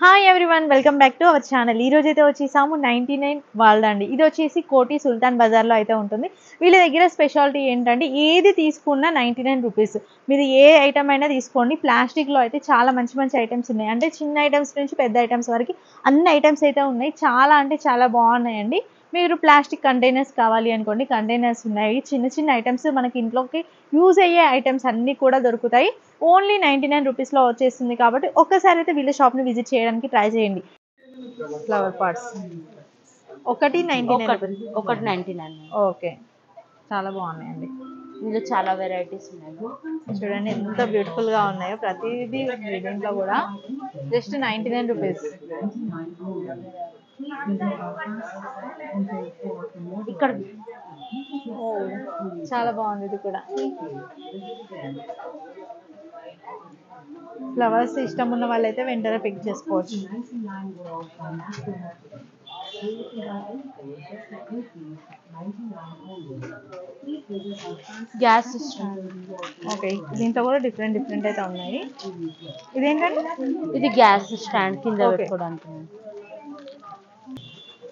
Hi everyone, welcome back to our channel. ఈ రోజు అయితే వచ్చేసాము 99 వాళ్ళదండి. ఇది వచ్చేసి కోటి సుల్తాన్ బజార్లో అయితే ఉంటుంది. వీళ్ళ దగ్గర స్పెషాలిటీ ఏంటంటే ఏది తీసుకున్నా 99 రూపీస్. మీరు ఏ ఐటమ్ అయినా తీసుకోండి. ప్లాస్టిక్లో అయితే చాలా మంచి మంచి ఐటమ్స్ ఉన్నాయి. అంటే చిన్న ఐటమ్స్ నుంచి పెద్ద ఐటమ్స్ వరకు అన్ని ఐటమ్స్ అయితే ఉన్నాయి. చాలా అంటే చాలా బాగున్నాయండి. మీరు ప్లాస్టిక్ కంటైనర్స్ కావాలి అనుకోండి, కంటైనర్స్ ఉన్నాయి. చిన్న చిన్న ఐటమ్స్ మనకి ఇంట్లోకి యూజ్ అయ్యే ఐటమ్స్ అన్నీ కూడా దొరుకుతాయి. ఓన్లీ 99 రూపీస్లో వచ్చేస్తుంది. కాబట్టి ఒక్కసారి అయితే వీళ్ళ షాప్ని విజిట్ చేయడానికి ట్రై చేయండి. ఫ్లవర్ పాట్స్ ఒకటి 99. ఒకటి 99. ఓకే, చాలా బాగున్నాయండి. ఇందులో చాలా వెరైటీస్ ఉన్నాయి. చూడండి ఎంత బ్యూటిఫుల్గా ఉన్నాయో. ప్రతిదీ దీంట్లో కూడా జస్ట్ 99 రూపీస్. ఇక్కడ చాలా బాగుంది. ఇది కూడా ఫ్లవర్స్ ఇష్టం ఉన్న వాళ్ళైతే వెంటనే పిక్ చేసుకోవచ్చు. Gas stand. ఓకే, దీంట్లో కూడా డిఫరెంట్ డిఫరెంట్ అయితే ఉన్నాయి. ఇదేంటంటే ఇది గ్యాస్ స్టాండ్ కింద పెట్టుకోవడానికి.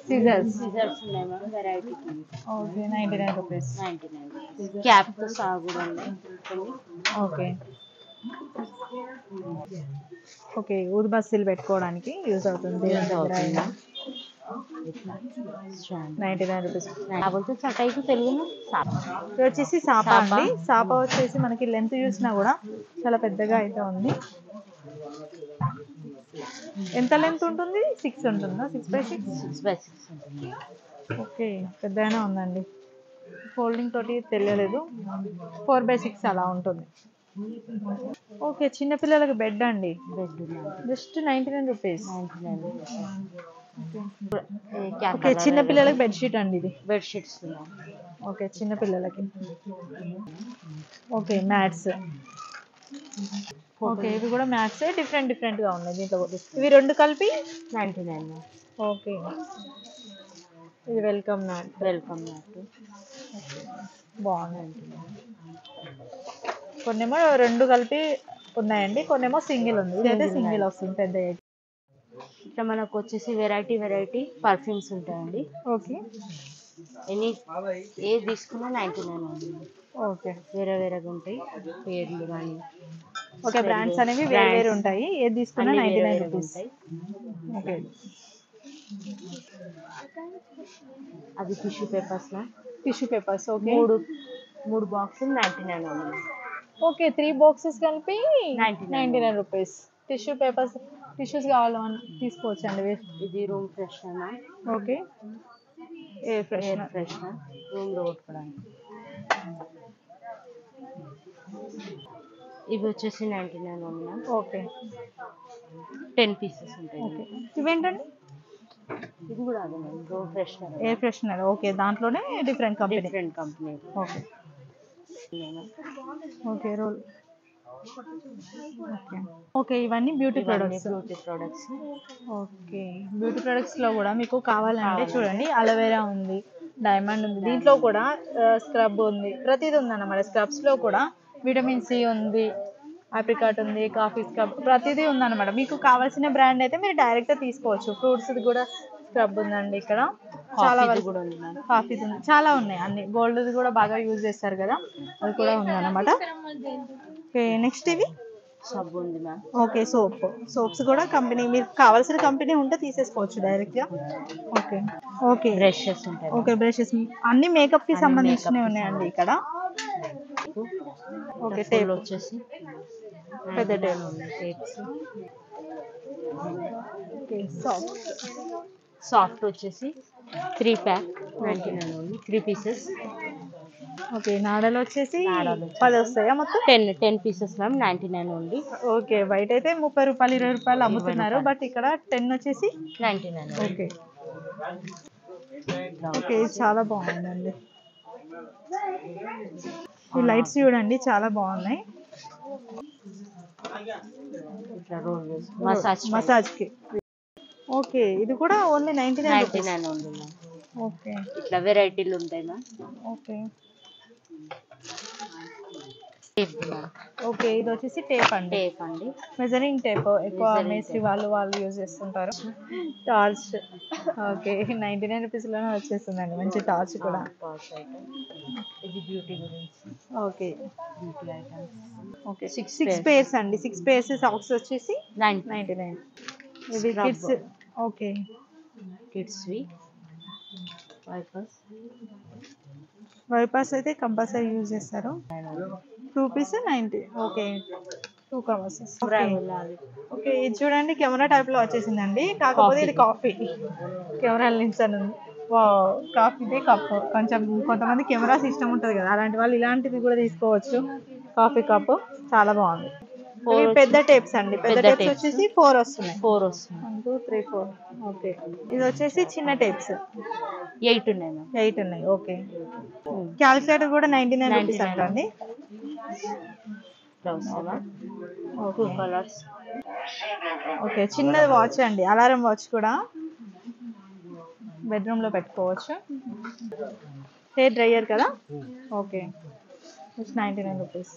సిజర్స్ ఉన్నాయి మేడం, వెరైటీ. Okay, 99 rupees. 99 క్యాప్తో సాగు ఉన్నాయి. ఓకే ఓకే, ఊరు బస్సులు పెట్టుకోవడానికి యూజ్ అవుతుంది. 99 రూపీస్. చటైకు తెలుగులో ఇది వచ్చేసి సాపా అండి. సాపా వచ్చేసి మనకి లెంత్ చూసినా కూడా చాలా పెద్దగా అయితే ఉంది. ఎంత లెంత్ ఉంటుంది? 6 ఉంటుందా? 6x6. ఓకే, పెద్దగానే ఉందండి. ఫోల్డింగ్ తోటి తెలియలేదు. 4x6 అలా ఉంటుంది. ఓకే, చిన్నపిల్లలకి బెడ్ అండి. Bed just 99 rupees. 99. ఓకే, చిన్నపిల్లలకి బెడ్షీట్ అండి. ఇది బెడ్షీట్స్. ఓకే, చిన్నపిల్లలకి. Okay, mats. ఓకే, ఇవి కూడా మ్యాట్సే, డిఫరెంట్ డిఫరెంట్గా ఉన్నాయి. దీంట్లో ఇవి రెండు కలిపి 99. ఓకే, ఇది వెల్కమ్ మ్యాట్. బాగుంది. కొన్నేమో రెండు కలిపి ఉన్నాయండి, కొన్నేమో సింగిల్ ఉంది. ఇదైతే సింగిల్ వస్తుంది పెద్ద. ఇట్లా మనకు వచ్చేసి వెరైటీ పర్ఫ్యూమ్స్ ఉంటాయండి. ఓకే, ఏది తీసుకున్నా 99 ఉంది. ఓకే, వేరేగా ఉంటాయి పేర్లు కానీ. ఓకే, బ్రాండ్స్ అనేవి వేరు ఉంటాయి. ఏది తీసుకున్నా 99 రూపీస్. ఓకే, అది టిష్యూ పేపర్స్. ఓకే, మూడు బాక్సులు 99 ఉంది. ఓకే, 3 బాక్సెస్ కలిపి 99 రూపీస్. టిష్యూస్ కావాలని తీసుకోవచ్చు అండి. ఇది room freshener. Okay, air freshener రూమ్లో కొట్టుకోవడానికి. ఇవి వచ్చేసి 99 ఉన్నాయి. ఓకే, 10 పీసెస్ ఉంటాయి. ఓకే, ఇవేంటండి? ఇది కూడా అదే room freshener, air freshener. Okay, దాంట్లోనే different company. Okay okay, roll. Okay, ఇవన్నీ బ్యూటీ ప్రొడక్ట్స్. ఓకే, బ్యూటీ ప్రొడక్ట్స్లో కూడా మీకు కావాలంటే చూడండి, అలోవెరా ఉంది, డైమండ్ ఉంది. దీంట్లో కూడా స్క్రబ్ ఉంది, ప్రతిదీ ఉందన్నమాట. స్క్రబ్స్లో కూడా విటమిన్ సి ఉంది, ఆప్రికాట్ ఉంది, కాఫీ స్క్రబ్, ప్రతిదీ ఉందన్నమాట. మీకు కావాల్సిన బ్రాండ్ అయితే మీరు డైరెక్ట్గా తీసుకోవచ్చు. ఫ్రూట్స్ కూడా స్క్రబ్ ఉందండి ఇక్కడ. చాలా వరకు కాఫీ ఉంది, చాలా ఉన్నాయి. అన్ని గోల్డ్ది కూడా బాగా యూజ్ చేస్తారు కదా, అది కూడా ఉందన్నమాట. ఓకే, నెక్స్ట్ ఇవి సబ్బు ఉంది మ్యామ్. ఓకే, సోప్స్ కూడా కంపెనీ, మీకు కావాల్సిన కంపెనీ ఉంటే తీసేసుకోవచ్చు డైరెక్ట్గా. ఓకే ఓకే, బ్రషెస్ ఉంటాయి. ఓకే, బ్రషెస్ అన్ని మేకప్కి సంబంధించినవి ఉన్నాయండి ఇక్కడ. ఓకే, టేప్ వచ్చేసి పెద్ద టేప్. టేప్స్. ఓకే, సాఫ్ట్ వచ్చేసి 3 ప్యాక్ 99 ఉంది. 3 పీసెస్. ఓకే, నాడలు వచ్చేసి 10 వస్తాయా మొత్తం? 10 పీసెస్ మ్యామ్, 99 ఉంది. ఓకే, బయట అయితే 30 రూపాయలు 20 రూపాయలు అమ్ముతున్నారు, బట్ ఇక్కడ 10 వచ్చేసి 99. ఓకే ఓకే, చాలా బాగుందండి. ఈ లైట్స్ చూడండి, చాలా బాగున్నాయి. మసాజ్కి. ఓకే, ఇది కూడా ఓన్లీ 99 ఉంది. ఓకే, ఇట్లా వెరైటీలు ఉంటాయి మ్యామ్. ఓకే, టేప్ ఓకే, ఇది వచ్చేసి టేప్ అండి. టేప్ అండి. మెజరింగ్ టేప్ ఎక్కువ Measuring మేస్త్రి tape. వాళ్ళు యూజ్ చేస్తుంటారు. టార్చ్. ఓకే, 99 రూపీస్లోనే వచ్చేస్తుందండి మంచి టార్చ్ కూడా. Torch item. ఇది బ్యూటీ గురించి. Okay beauty items. Okay, Six 6 pairs. Pairs అండి. 6 పేర్స్ సాక్స్ వచ్చేసి 90. 99. ఇది Scrub. కిడ్స్. ఓకే, కిడ్స్వి వైపర్స్. వైపర్స్ అయితే కంపల్సరీ యూజ్ చేస్తారు. 2 piece 90. Okay, 2 covers. Okay okay, ఇది చూడండి కెమెరా టైప్ లో వచ్చేసిందండి. కాకపోతే ఇది కాఫీ కెమెరా లెన్స్ అని ఉంది. కాఫీదే కప్. కొంచెం కొంతమంది కెమెరా సిస్టమ్ ఉంటుంది కదా, అలాంటి వాళ్ళు ఇలాంటిది కూడా తీసుకోవచ్చు. కాఫీ కప్ చాలా బాగుంది. ఇవి పెద్ద టేప్స్ అండి. పెద్ద టేప్స్ వచ్చేసి 4 వస్తున్నాయి. 4 వస్తుంది. 1 2 3 4. ఓకే, ఇది వచ్చేసి చిన్న టేప్స్ 8 ఉన్నాయి మ్యామ్. 8 ఉన్నాయి. ఓకే, క్యాలిక్యులేటర్ కూడా 99 రూపీస్ అంటండి. Blouse 2 colours. ఓకే, చిన్నది వాచ్ అండి, అలారం వాచ్ కూడా బెడ్రూమ్ లో పెట్టుకోవచ్చు. హెయిర్ డ్రైయర్ కదా. Okay, it's 99 rupees.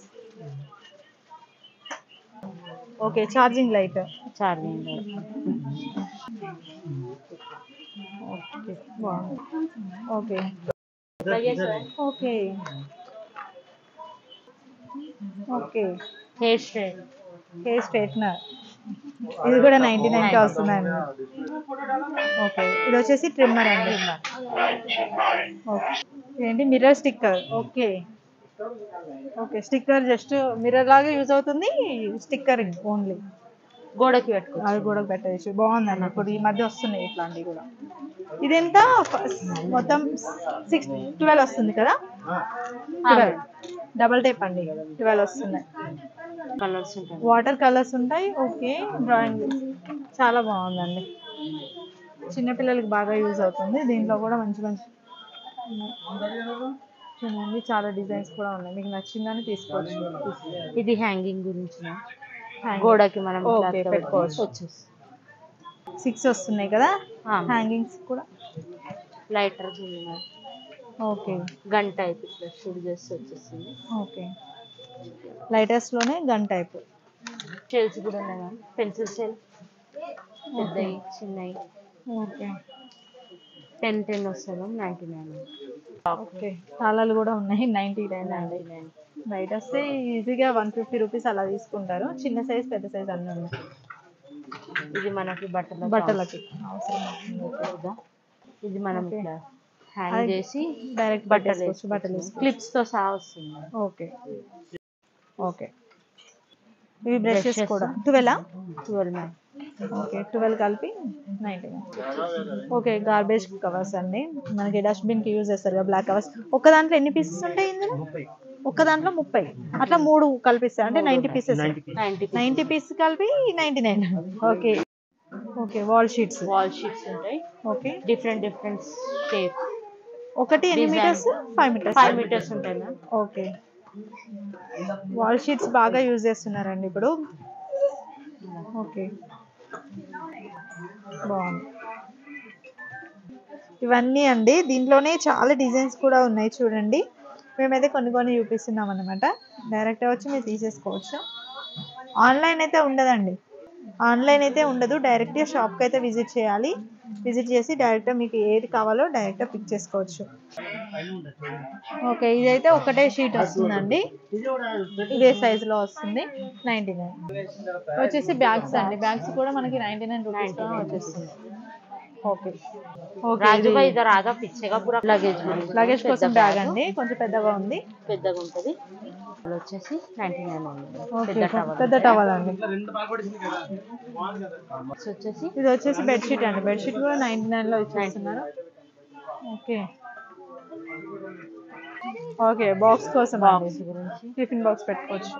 Okay, charging light. Charging. Okay, బాగుంది. Okay okay okay, hair straight. Hair straightener. ఇది కూడా 99కి వస్తుందండి. ఓకే, ఇది వచ్చేసి ట్రిమ్మర్ అండి. ఓకే, ఏంటి mirror sticker. Okay okay, sticker just mirror లాగా యూజ్ అవుతుంది. స్టిక్కరింగ్ ఓన్లీ గోడకి పెట్టుకో. అది కూడా పెట్టచ్చు. బాగుందండి, ఇప్పుడు ఈ మధ్య వస్తున్నాయి ఇట్లాంటివి కూడా. ఇదెంత? మొత్తం 12 వస్తుంది కదా. 12 డబల్ టేప్ అండి. 12 వస్తున్నాయి. కలర్స్ ఉంటాయి. వాటర్ కలర్స్ ఉంటాయి. ఓకే, డ్రాయింగ్ చాలా బాగుందండి. చిన్నపిల్లలకి బాగా యూజ్ అవుతుంది. దీంట్లో కూడా మంచి మంచి చూడండి, చాలా డిజైన్స్ కూడా ఉన్నాయి. మీకు నచ్చిందని తీసుకోవచ్చు. ఇది హ్యాంగింగ్ గురించి గోడకి మనం ఓకే పెట్టుకోవచ్చు. 6 వస్తున్నాయి కదా హ్యాంగింగ్స్ కూడా. లైటర్ ఓకే, గన్ టైప్ ఇట్లా షూట్ చేసి వచ్చేస్తుంది. ఓకే, లైటర్స్ లోనే గన్ టైప్. షెల్స్ కూడా ఉన్నాయి మ్యామ్. పెన్సిల్ షెల్ పెద్దవి చిన్నవి. ఓకే, 10 వస్తుంది మ్యామ్. 99. ఓకే, తాళాలు కూడా ఉన్నాయి. 99 అండి. బయట వస్తే ఈజీగా 150 రూపీస్ అలా తీసుకుంటారు. చిన్న సైజ్ పెద్ద సైజ్ అన్నీ ఉన్నాయి. ఇది మనకి బట్టలకి అవసరం. ఇది మనం ఇట్లా హ్యాంగ్ చేసి డైరెక్ట్ బట్టలు క్లిప్స్ తో సహా వస్తుంది. ఓకే ఓకే, ఇవి బ్రషెస్ కూడా 12 మ్యామ్. ఓకే, 12 కలిపి 99. ఓకే, గార్బేజ్ కవర్స్ అండి. మనకి డస్ట్బిన్ కి యూజ్ చేస్తారు కదా, బ్లాక్ కవర్స్. ఒక దాంట్లో ఎన్ని పీసెస్ ఉంటాయి ఇందులో? ఒక దాంట్లో 30. అట్లా 3 కల్పిస్తారు అంటే 90 పీసెస్. 90 పీసెస్ కలిపి 99. ఓకే ఓకే, వాల్ షీట్స్ ఉంటాయి. Okay, different shape. ఒకటి ఎన్ని మీటర్స్? 5 మీటర్స్ ఉంటాయి మ్యామ్. ఓకే, వాల్ షీట్స్ బాగా యూజ్ చేస్తున్నారండి ఇప్పుడు. ఓకే, బాగుంది. ఇవన్నీ అండి. దీంట్లోనే చాలా డిజైన్స్ కూడా ఉన్నాయి చూడండి. మేమైతే కొన్ని చూపిస్తున్నాం అనమాట. డైరెక్ట్ వచ్చి మీరు తీసేసుకోవచ్చు. ఆన్లైన్ అయితే ఉండదండి. డైరెక్ట్గా షాప్కి అయితే విజిట్ చేయాలి. విజిట్ చేసి డైరెక్ట్గా మీకు ఏది కావాలో డైరెక్ట్గా పిక్ చేసుకోవచ్చు. ఓకే, ఇదైతే ఒకటే షీట్ వస్తుందండి. ఇదే సైజులో వస్తుంది. 99 వచ్చేసి బ్యాగ్స్ అండి. బ్యాగ్స్ కూడా మనకి 99 రూపీస్ వచ్చేస్తుంది. ఓకే ఓకే, రాజుభాయ్ ఇదర్ ఆగా పిచ్చేగా పూరా లగేజ్ కోసం బ్యాగ్ అండి. కొంచెం పెద్దగా ఉంది. పెద్దగా ఉంటుంది. వచ్చేసి 99. ఓకే, పెద్ద టవల్ అండి. వచ్చేసి ఇది వచ్చేసి బెడ్షీట్ అండి. బెడ్షీట్ కూడా 99 లో ఇచ్చేస్తున్నారు. ఓకే ఓకే, బాక్స్ కోసం బాక్స్ గురించి. టిఫిన్ బాక్స్ పెట్టుకోవచ్చు.